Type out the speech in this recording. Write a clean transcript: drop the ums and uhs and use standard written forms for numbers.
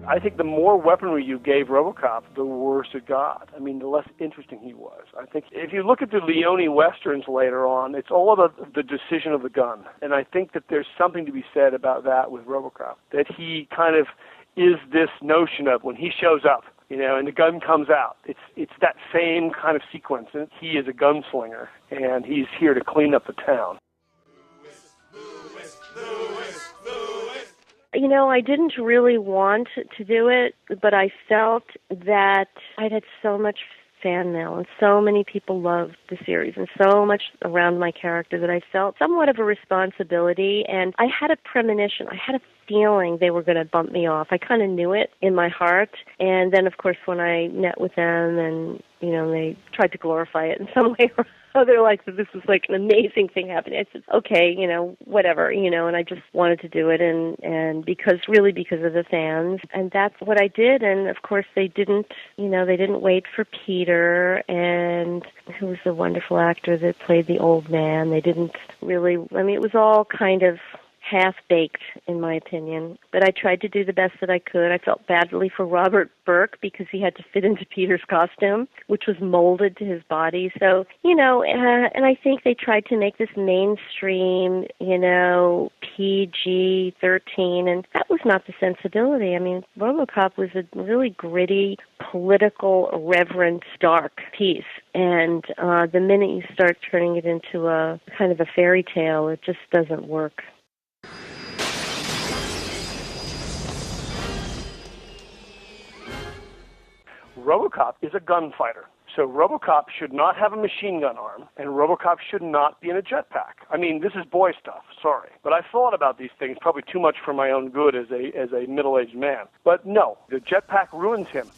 I think the more weaponry you gave Robocop, the worse it got. I mean, the less interesting he was. I think if you look at the Leone Westerns later on, it's all about the decision of the gun. And I think that there's something to be said about that with Robocop, that he kind of is this notion of when he shows up, you know, and the gun comes out. It's that same kind of sequence. And he is a gunslinger, and he's here to clean up the town. You know, I didn't really want to do it, but I felt that I'd had so much fan mail and so many people loved the series and so much around my character that I felt somewhat of a responsibility, and I had a premonition. I had a feeling they were going to bump me off. I kind of knew it in my heart, and then, of course, when I met with them and, you know, they tried to glorify it in some way or other, like this was like an amazing thing happening. I said, okay, you know, whatever, you know, and I just wanted to do it, and because of the fans, and that's what I did. And of course they didn't wait for Peter, and who was the wonderful actor that played the old man. They didn't really, I mean, it was all kind of half-baked, in my opinion. But I tried to do the best that I could. I felt badly for Robert Burke because he had to fit into Peter's costume, which was molded to his body. So, you know, and I think they tried to make this mainstream, you know, PG-13, and that was not the sensibility. I mean, Robocop was a really gritty, political, irreverent, dark piece. And the minute you start turning it into a kind of a fairy tale, it just doesn't work. Robocop is a gunfighter. So Robocop should not have a machine gun arm, and Robocop should not be in a jetpack. I mean, this is boy stuff, sorry. But I thought about these things probably too much for my own good as a middle-aged man. But no, the jetpack ruins him.